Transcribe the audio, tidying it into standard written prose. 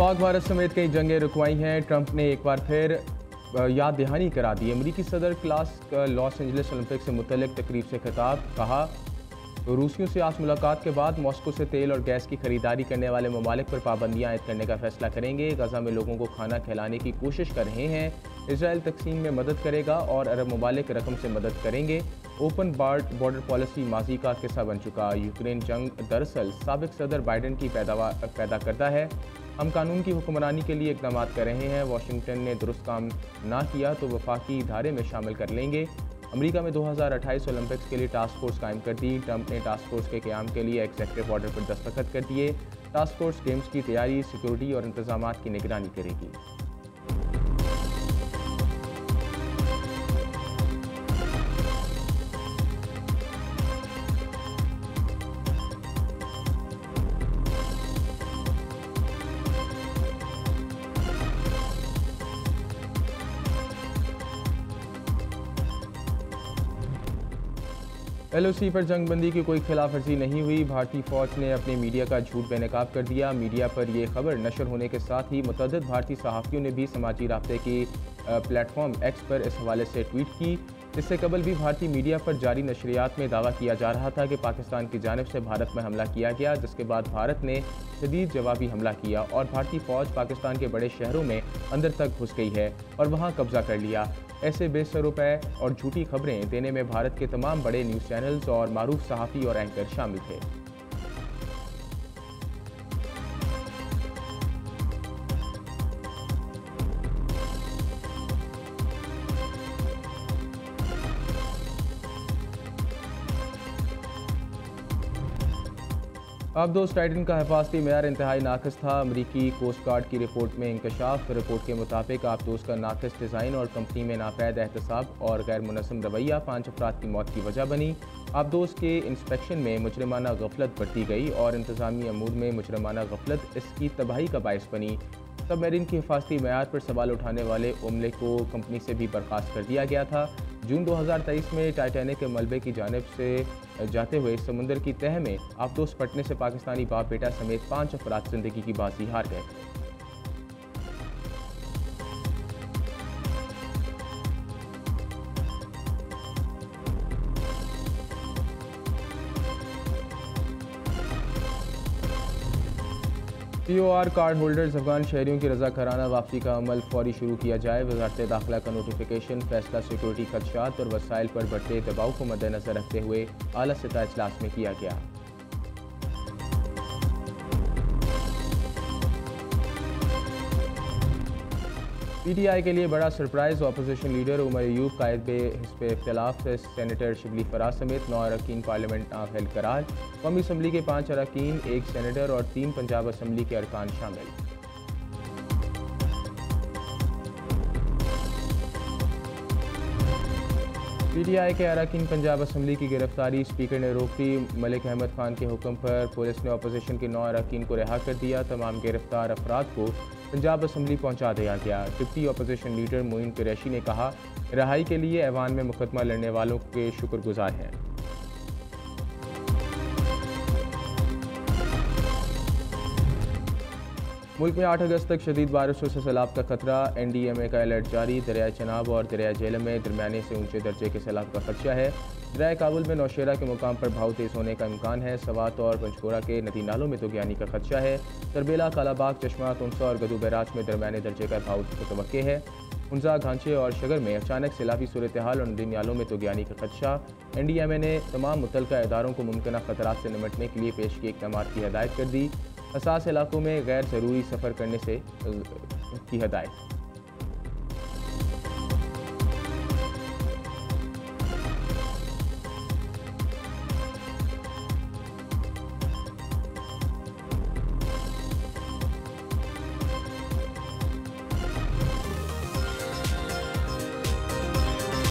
पाक भारत समेत कई जंगें रुकवाई हैं। ट्रंप ने एक बार फिर याद दहानी करा दी। अमरीकी सदर क्लास का लॉस एंजलिस ओलंपिक से मुतल्लिक तकरीब से खिताब। कहा, रूसियों से आज मुलाकात के बाद मॉस्को से तेल और गैस की खरीदारी करने वाले ममालिक पर पाबंदियां आयद करने का फैसला करेंगे। गजा में लोगों को खाना खिलाने की कोशिश कर रहे हैं। इसराइल तकसीम में मदद करेगा और अरब ममालिक रकम से मदद करेंगे। ओपन बॉर्डर पॉलिसी माजी का किस्सा बन चुका। यूक्रेन जंग दरअसल साबिक सदर बाइडन की पैदा करता है। हम कानून की हुक्मरानी के लिए इकदाम कर रहे हैं। वाशिंगटन ने दुरुस्त काम ना किया तो वफाकी इदारे में शामिल कर लेंगे। अमेरिका में 2028 ओलंपिक्स के लिए टास्क फोर्स कायम कर दी। ट्रंप ने टास्क फोर्स के क़याम के लिए एग्जीक्यूटिव ऑर्डर पर दस्तखत कर दिए। टास्क फोर्स गेम्स की तैयारी, सिक्योरिटी और इंतजाम की निगरानी करेगी। LOC पर जंगबंदी की कोई खिलाफ वर्जी नहीं हुई। भारतीय फौज ने अपने मीडिया का झूठ बेनकाब कर दिया। मीडिया पर यह खबर नशर होने के साथ ही मुतअद्दिद भारतीय सहाफ़ियों ने भी समाजी राब्ते की प्लेटफॉर्म एक्स पर इस हवाले से ट्वीट की। इससे कबल भी भारतीय मीडिया पर जारी नशरियात में दावा किया जा रहा था कि पाकिस्तान की जानिब से भारत में हमला किया गया, जिसके बाद भारत ने शदीद जवाबी हमला किया और भारतीय फ़ौज पाकिस्तान के बड़े शहरों में अंदर तक घुस गई है और वहाँ कब्जा कर लिया। ऐसे बेसरोपे और झूठी खबरें देने में भारत के तमाम बड़े न्यूज़ चैनल्स और मारूफ सहाफ़ी और एंकर शामिल थे। आबदोज़ टाइटन का हिफाजती मेयार इंतहाई नाक़िस था। अमरीकी कोस्ट गार्ड की रिपोर्ट में इंकशाफ। रिपोर्ट के मुताबिक आबदोज़ का नाक़िस डिज़ाइन और कंपनी में नापैद एहतसाब और गैर मुनज़्ज़म रवैया 5 अफराद की मौत की वजह बनी। आबदोज़ के इंस्पेक्शन में मुजरिमाना गफलत बरती गई और इंतज़ामी अमूर में मुजरिमाना गफलत इसकी तबाही का बायस बनी। सबमरीन की हिफाजती मेयार पर सवाल उठाने वाले अमले को कंपनी से भी बर्खास्त कर दिया गया था। जून 2023 में टाइटैनिक के मलबे की जानिब से जाते हुए समुंदर की तह में आबदोज़ फटने से पाकिस्तानी बाप बेटा समेत 5 अफराद जिंदगी की बाजी हार गए। POR कार्ड होल्डर्स अफगान शहरियों की रज़ाकाराना वापसी का अमल फौरी शुरू किया जाए। वज़ारत दाखिला का नोटिफिकेशन फैसला सिक्योरिटी खदशात और वसाइल पर बढ़ते दबाव को मद्देनजर रखते हुए आला सतह इजलास में किया गया। PTI के लिए बड़ा surprise. Opposition leader Omar Ayub कायद हिस्ब इख्तिलाफ सेनेटर शिबली फराज समेत 9 अरकान पार्लियामेंट नाअहल करार। कौमी असम्बली के 5 अरकान, 1 सेनेटर और 3 पंजाब असम्बली के अरकान शामिल। PTI के अरकान पंजाब असम्बली की गिरफ्तारी स्पीकर ने रोक दी। मलिक अहमद खान के हुक्म पर पुलिस ने अपोजिशन के 9 अरकान को रिहा कर दिया। तमाम गिरफ्तार अफराद को पंजाब असम्बली पहुंचा दिया गया। Deputy opposition leader Moin Qureshi ने कहा, रिहाई के लिए ऐवान में मुकदमा लड़ने वालों के शुक्रगुजार हैं। मुल्क में 8 अगस्त तक शदीद बारिशों से सैलाब का खतरा। NDMA का अलर्ट जारी। दरिया चनाब और दरिया झेलम में दरमियाने से ऊंचे दर्जे के सैलाब का खदशा है। दरिया काबुल में नौशेरा के मुकाम पर भाव तेज़ होने का इम्कान है। सवात और पंचकोरा के नदी नालों में तूग़यानी का खदशा है। तरबेला, कालाबाग, चश्मा, तुनसा और गदू बैराज में दरमियाने दर्जे का भाव मुतवक्के है। उनजा, घांचे और शगर में अचानक सैलाबी सूरत हाल और नदी नालों में तूग़यानी का खदशा। NDMA ने तमाम मुतल्लिका इदारों को मुमकिन खतरात से निमटने के लिए पेश किए इक़दाम की हदायत कर दी। हसास इलाकों में गैर ज़रूरी सफ़र करने से की हदायत।